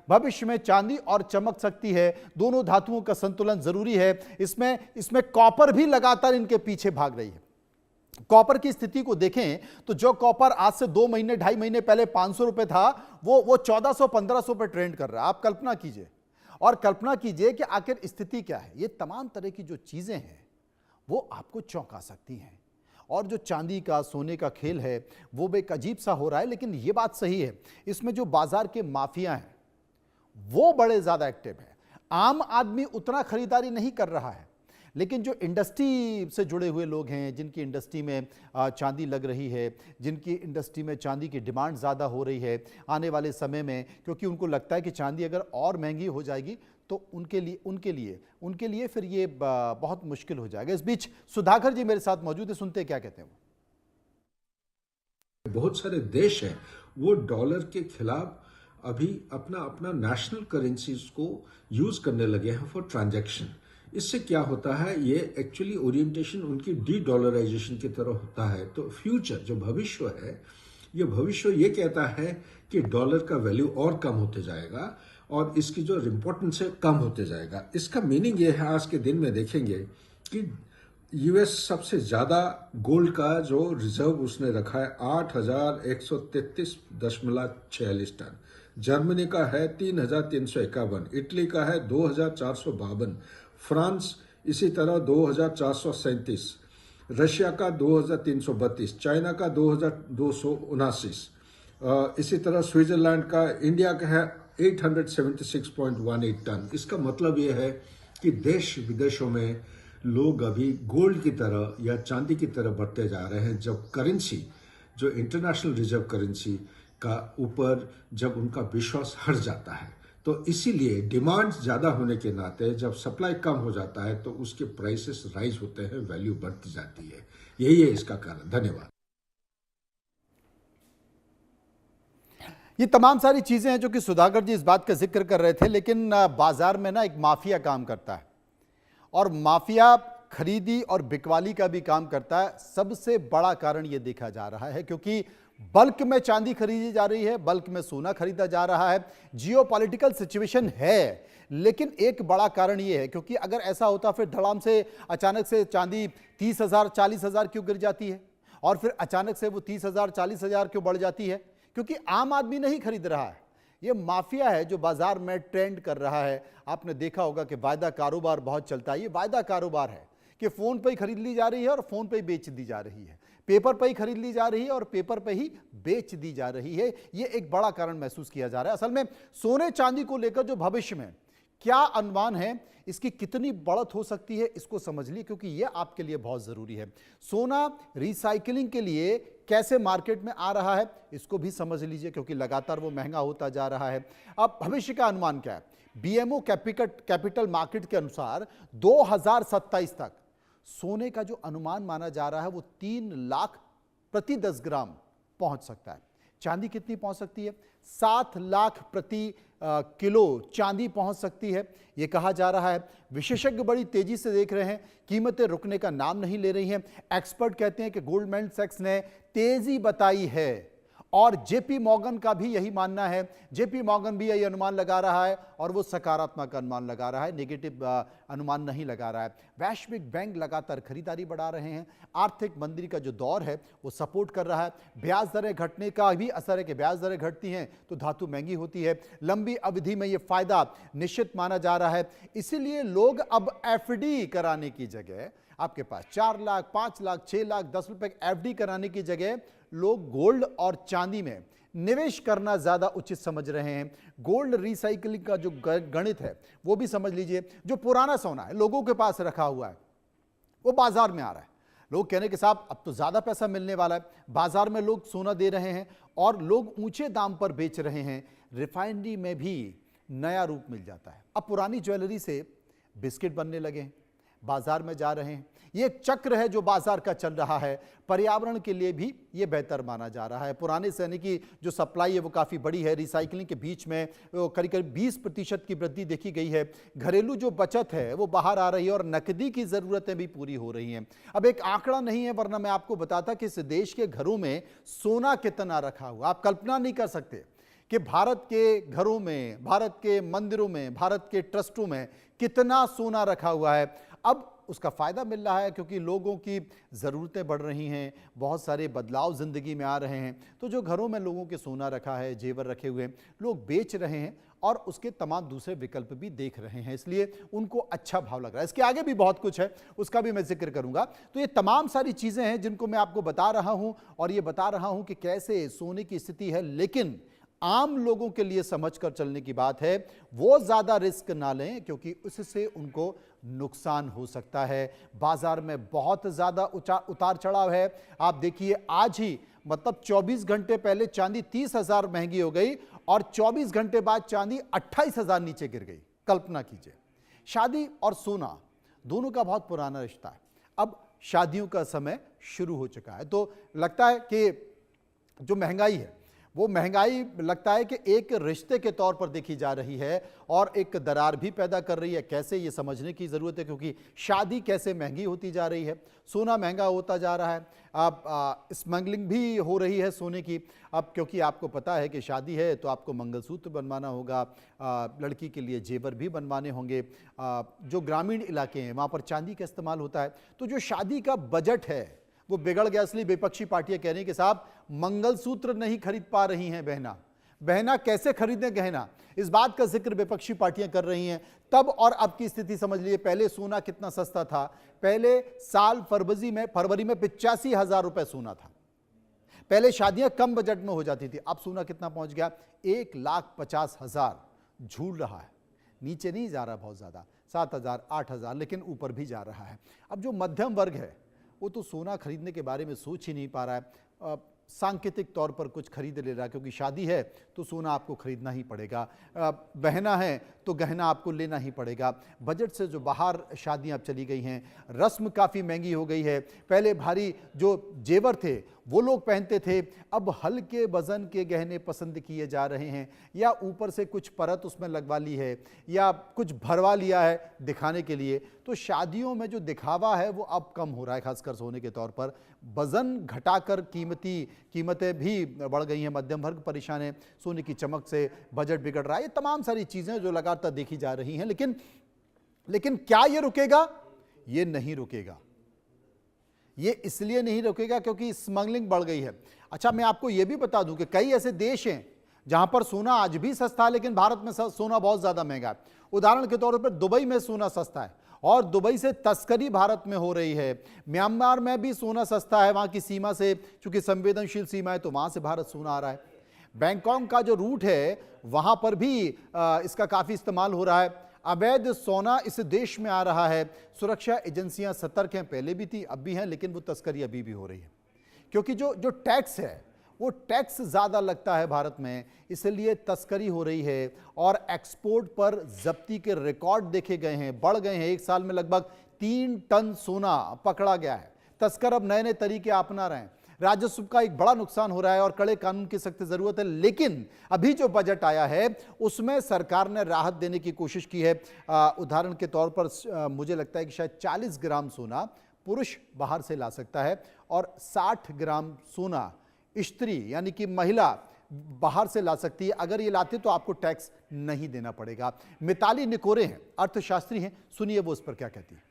भविष्य में चांदी और चमक सकती है। दोनों धातुओं का संतुलन जरूरी है। इसमें इसमें कॉपर भी लगातार इनके पीछे भाग रही है। कॉपर की स्थिति को देखें तो जो कॉपर आज से 2 महीने 2.5 महीने पहले 500 रुपए था, वो 1400-1500 पे ट्रेंड कर रहा है। आप कल्पना कीजिए, और कल्पना कीजिए कि आखिर स्थिति क्या है। ये तमाम तरह की जो चीजें हैं वो आपको चौंका सकती हैं। और जो चांदी का सोने का खेल है वो भी एक अजीब सा हो रहा है। लेकिन ये बात सही है, इसमें जो बाजार के माफिया हैं वो बड़े ज्यादा एक्टिव हैं। आम आदमी उतना खरीदारी नहीं कर रहा है, लेकिन जो इंडस्ट्री से जुड़े हुए लोग हैं, जिनकी इंडस्ट्री में चांदी लग रही है, जिनकी इंडस्ट्री में चांदी की डिमांड ज़्यादा हो रही है आने वाले समय में, क्योंकि उनको लगता है कि चांदी अगर और महंगी हो जाएगी तो उनके लिए फिर ये बहुत मुश्किल हो जाएगा। इस बीच सुधाकर जी मेरे साथ मौजूद है, सुनते क्या कहते हैं वो। बहुत सारे देश हैं वो डॉलर के खिलाफ अभी अपना अपना नेशनल करेंसीज को यूज करने लगे हैं फॉर ट्रांजैक्शन। इससे क्या होता है, ये एक्चुअली ओरिएंटेशन उनकी डी डॉलराइजेशन की तरह होता है। तो फ्यूचर जो भविष्य है, ये भविष्य ये कहता है कि डॉलर का वैल्यू और कम होते जाएगा और इसकी जो इम्पोर्टेंस है कम होते जाएगा। इसका मीनिंग ये है, आज के दिन में देखेंगे कि यूएस सबसे ज्यादा गोल्ड का जो रिजर्व उसने रखा है 8,133.46 टन, जर्मनी का है 3,351, इटली का है 2,452, फ्रांस इसी तरह 2,437, रशिया का 2,332, चाइना का 2,279, इसी तरह स्विट्जरलैंड का, इंडिया का है 876.18 टन। इसका मतलब यह है कि देश विदेशों में लोग अभी गोल्ड की तरह या चांदी की तरह बढ़ते जा रहे हैं, जब करेंसी जो इंटरनेशनल रिजर्व करेंसी का ऊपर जब उनका विश्वास हट जाता है। तो इसीलिए डिमांड ज्यादा होने के नाते जब सप्लाई कम हो जाता है तो उसके प्राइसेस राइज होते हैं, वैल्यू बढ़ती जाती है। यही है इसका कारण। धन्यवाद। ये तमाम सारी चीजें हैं जो कि सुधाकर जी इस बात का जिक्र कर रहे थे। लेकिन बाजार में ना एक माफिया काम करता है, और माफिया खरीदी और बिकवाली का भी काम करता है। सबसे बड़ा कारण यह देखा जा रहा है क्योंकि बल्क में चांदी खरीदी जा रही है, बल्क में सोना खरीदा जा रहा है। जियोपॉलिटिकल सिचुएशन है, लेकिन एक बड़ा कारण यह है, क्योंकि अगर ऐसा होता फिर धड़ाम से अचानक से चांदी 30,000 40,000 क्यों गिर जाती है, और फिर अचानक से वो 30,000 40,000 क्यों बढ़ जाती है? क्योंकि आम आदमी नहीं खरीद रहा है, ये माफिया है जो बाजार में ट्रेंड कर रहा है। आपने देखा होगा कि वायदा कारोबार बहुत चलता है। ये वायदा कारोबार है कि फोन पे ही खरीद ली जा रही है और फोन पे ही बेच दी जा रही है, पेपर पे ही खरीद ली जा रही है और पेपर पे ही बेच दी जा रही है। ये एक बड़ा कारण महसूस किया जा रहा है। असल में सोने चांदी को लेकर जो भविष्य में क्या अनुमान है, इसकी कितनी बढ़त हो सकती है, इसको समझ लीजिए, क्योंकि यह आपके लिए बहुत जरूरी है। सोना रिसाइकलिंग के लिए कैसे मार्केट में आ रहा है, इसको भी समझ लीजिए, क्योंकि लगातार वो महंगा होता जा रहा है। अब भविष्य का अनुमान क्या है? बीएमओ कैपिटल मार्केट के अनुसार 2027 तक सोने का जो अनुमान माना जा रहा है वो 3 लाख प्रति 10 ग्राम पहुंच सकता है। चांदी कितनी पहुंच सकती है? 7 लाख प्रति किलो चांदी पहुंच सकती है, यह कहा जा रहा है। विशेषज्ञ बड़ी तेजी से देख रहे हैं, कीमतें रुकने का नाम नहीं ले रही हैं। एक्सपर्ट कहते हैं कि गोल्डमैन सैक्स ने तेजी बताई है, और जेपी मॉर्गन का भी यही मानना है। जेपी मॉर्गन भी यही अनुमान लगा रहा है, और वो सकारात्मक अनुमान लगा रहा है, नेगेटिव अनुमान नहीं लगा रहा है। वैश्विक बैंक लगातार खरीदारी बढ़ा रहे हैं। आर्थिक मंदी का जो दौर है वो सपोर्ट कर रहा है। ब्याज दरें घटने का भी असर है कि ब्याज दरें घटती हैं तो धातु महंगी होती है। लंबी अवधि में ये फायदा निश्चित माना जा रहा है। इसीलिए लोग अब एफडी कराने की जगह, आपके पास 4 लाख 5 लाख 6 लाख 10 रुपए एफडी कराने की जगह लोग गोल्ड और चांदी में निवेश करना ज्यादा उचित समझ रहे हैं। गोल्ड रिसाइकलिंग का जो गणित है वो भी समझ लीजिए। जो पुराना सोना है लोगों के पास रखा हुआ है वो बाजार में आ रहा है। लोग कहने के साथ अब तो ज्यादा पैसा मिलने वाला है, बाजार में लोग सोना दे रहे हैं और लोग ऊंचे दाम पर बेच रहे हैं। रिफाइनरी में भी नया रूप मिल जाता है। अब पुरानी ज्वेलरी से बिस्किट बनने लगे हैं, बाजार में जा रहे हैं। ये एक चक्र है जो बाजार का चल रहा है। पर्यावरण के लिए भी ये बेहतर माना जा रहा है। पुराने सोने की जो सप्लाई है वो काफ़ी बड़ी है। रिसाइकलिंग के बीच में करीब करीब 20% की वृद्धि देखी गई है। घरेलू जो बचत है वो बाहर आ रही है और नकदी की ज़रूरतें भी पूरी हो रही हैं। अब एक आंकड़ा नहीं है, वरना मैं आपको बताता कि इस देश के घरों में सोना कितना रखा हुआ। आप कल्पना नहीं कर सकते कि भारत के घरों में, भारत के मंदिरों में, भारत के ट्रस्टों में कितना सोना रखा हुआ है। अब उसका फ़ायदा मिल रहा है क्योंकि लोगों की ज़रूरतें बढ़ रही हैं, बहुत सारे बदलाव ज़िंदगी में आ रहे हैं। तो जो घरों में लोगों के सोना रखा है, जेवर रखे हुए हैं, लोग बेच रहे हैं और उसके तमाम दूसरे विकल्प भी देख रहे हैं, इसलिए उनको अच्छा भाव लग रहा है। इसके आगे भी बहुत कुछ है, उसका भी मैं जिक्र करूंगा। तो ये तमाम सारी चीज़ें हैं जिनको मैं आपको बता रहा हूं और ये बता रहा हूं कि कैसे सोने की स्थिति है, लेकिन आम लोगों के लिए समझकर चलने की बात है। वो ज़्यादा रिस्क ना लें क्योंकि उससे उनको नुकसान हो सकता है। बाजार में बहुत ज़्यादा उतार चढ़ाव है। आप देखिए, आज ही मतलब 24 घंटे पहले चांदी 30,000 महंगी हो गई और 24 घंटे बाद चांदी 28,000 नीचे गिर गई। कल्पना कीजिए, शादी और सोना दोनों का बहुत पुराना रिश्ता है। अब शादियों का समय शुरू हो चुका है, तो लगता है कि जो महंगाई है वो महंगाई लगता है कि एक रिश्ते के तौर पर देखी जा रही है और एक दरार भी पैदा कर रही है। कैसे, ये समझने की ज़रूरत है क्योंकि शादी कैसे महंगी होती जा रही है, सोना महंगा होता जा रहा है। अब स्मगलिंग भी हो रही है सोने की। अब क्योंकि आपको पता है कि शादी है तो आपको मंगलसूत्र बनवाना होगा, लड़की के लिए जेवर भी बनवाने होंगे। जो ग्रामीण इलाके हैं वहाँ पर चांदी का इस्तेमाल होता है। तो जो शादी का बजट है वो बिगड़ गया, इसलिए विपक्षी पार्टियां कह रही हैं कि साहब मंगलसूत्र नहीं खरीद पा रही हैं बहना कैसे खरीदें गहना। इस बात का जिक्र विपक्षी पार्टियां कर रही हैं। तब और अब की स्थिति समझ लीजिए, पहले सोना कितना सस्ता था। पहले साल फरवरी में 85,000 रुपए सोना था। पहले शादियां कम बजट में हो जाती थी, अब सोना कितना पहुंच गया, 1,50,000। झूल रहा है, नीचे नहीं जा रहा बहुत ज्यादा, 7,000 8,000, लेकिन ऊपर भी जा रहा है। अब जो मध्यम वर्ग है वो तो सोना खरीदने के बारे में सोच ही नहीं पा रहा है। सांकेतिक तौर पर कुछ खरीद ले रहा है क्योंकि शादी है तो सोना आपको खरीदना ही पड़ेगा, बहना है तो गहना आपको लेना ही पड़ेगा। बजट से जो बाहर शादियां अब चली गई हैं, रस्म काफ़ी महंगी हो गई है। पहले भारी जो जेवर थे वो लोग पहनते थे, अब हल्के वजन के गहने पसंद किए जा रहे हैं, या ऊपर से कुछ परत उसमें लगवा ली है या कुछ भरवा लिया है दिखाने के लिए। तो शादियों में जो दिखावा है वो अब कम हो रहा है, खासकर सोने के तौर पर। वजन घटाकर कीमतें भी बढ़ गई हैं, मध्यम वर्ग परेशान है, सोने की चमक से बजट बिगड़ रहा है। ये तमाम सारी चीज़ें जो लगातार देखी जा रही हैं, लेकिन क्या ये रुकेगा? ये नहीं रुकेगा। ये इसलिए नहीं रुकेगा क्योंकि स्मगलिंग बढ़ गई है। अच्छा, मैं आपको ये भी बता दूं कि कई ऐसे देश हैं जहां पर सोना आज भी सस्ता है, लेकिन भारत में सोना बहुत ज्यादा महंगा है। उदाहरण के तौर पर दुबई में सोना सस्ता है और दुबई से तस्करी भारत में हो रही है। म्यांमार में भी सोना सस्ता है, वहां की सीमा से, चूंकि संवेदनशील सीमा है तो वहां से भारत सोना आ रहा है। बैंकॉक का जो रूट है वहां पर भी इसका काफी इस्तेमाल हो रहा है। अवैध सोना इस देश में आ रहा है। सुरक्षा एजेंसियां सतर्क हैं, पहले भी थी अब भी हैं, लेकिन वो तस्करी अभी भी हो रही है क्योंकि जो टैक्स है वो टैक्स ज़्यादा लगता है भारत में, इसलिए तस्करी हो रही है। और एक्सपोर्ट पर जब्ती के रिकॉर्ड देखे गए हैं, बढ़ गए हैं। एक साल में लगभग 3 टन सोना पकड़ा गया है। तस्कर अब नए नए तरीके अपना रहे हैं। राजस्व का एक बड़ा नुकसान हो रहा है और कड़े कानून की सख्त जरूरत है। लेकिन अभी जो बजट आया है उसमें सरकार ने राहत देने की कोशिश की है। उदाहरण के तौर पर मुझे लगता है कि शायद 40 ग्राम सोना पुरुष बाहर से ला सकता है और 60 ग्राम सोना स्त्री यानी कि महिला बाहर से ला सकती है। अगर ये लाते तो आपको टैक्स नहीं देना पड़ेगा। मिताली निकोरे हैं, अर्थशास्त्री हैं, सुनिए वो इस पर क्या कहती है।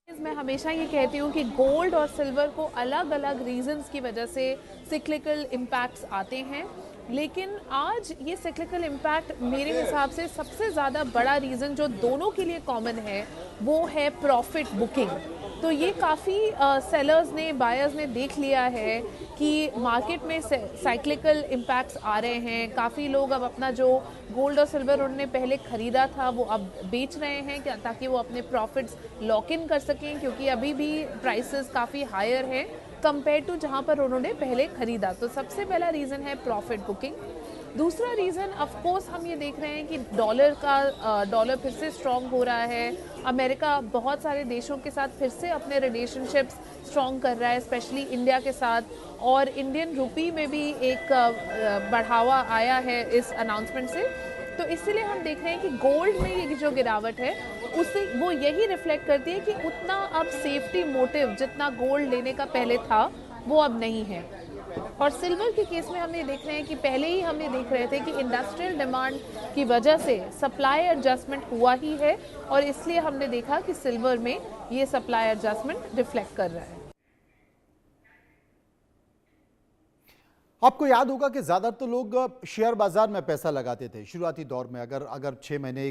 मैं हमेशा ये कहती हूँ कि गोल्ड और सिल्वर को अलग अलग रीजंस की वजह से सिक्लिकल इम्पैक्ट्स आते हैं, लेकिन आज ये सिक्लिकल इम्पैक्ट मेरे हिसाब से सबसे ज़्यादा बड़ा रीज़न जो दोनों के लिए कॉमन है वो है प्रॉफिट बुकिंग। तो ये काफ़ी सेलर्स ने, बायर्स ने देख लिया है कि मार्केट में साइक्लिकल इम्पैक्ट्स आ रहे हैं। काफ़ी लोग अब अपना जो गोल्ड और सिल्वर उन्होंने पहले ख़रीदा था वो अब बेच रहे हैं ताकि वो अपने प्रॉफिट्स लॉक इन कर सकें, क्योंकि अभी भी प्राइसेस काफ़ी हायर हैं कंपेयर टू जहाँ पर उन्होंने पहले ख़रीदा। तो सबसे पहला रीज़न है प्रॉफिट बुकिंग। दूसरा रीज़न ऑफ कोर्स हम ये देख रहे हैं कि डॉलर फिर से स्ट्रॉन्ग हो रहा है। अमेरिका बहुत सारे देशों के साथ फिर से अपने रिलेशनशिप्स स्ट्रॉन्ग कर रहा है, स्पेशली इंडिया के साथ, और इंडियन रुपी में भी एक बढ़ावा आया है इस अनाउंसमेंट से। तो इसीलिए हम देख रहे हैं कि गोल्ड में ये जो गिरावट है उससे वो यही रिफ्लेक्ट करती है कि उतना अब सेफ्टी मोटिव जितना गोल्ड लेने का पहले था वो अब नहीं है। और सिल्वर के केस में हम ये देख रहे हैं कि पहले ही हम ये देख रहे थे कि इंडस्ट्रियल डिमांड की वजह से सप्लाई एडजस्टमेंट हुआ ही है और इसलिए हमने देखा कि सिल्वर में ये सप्लाई एडजस्टमेंट रिफ्लेक्ट कर रहा है। आपको याद होगा कि ज़्यादातर लोग शेयर बाजार में पैसा लगाते थे शुरुआती दौर में। अगर 6 महीने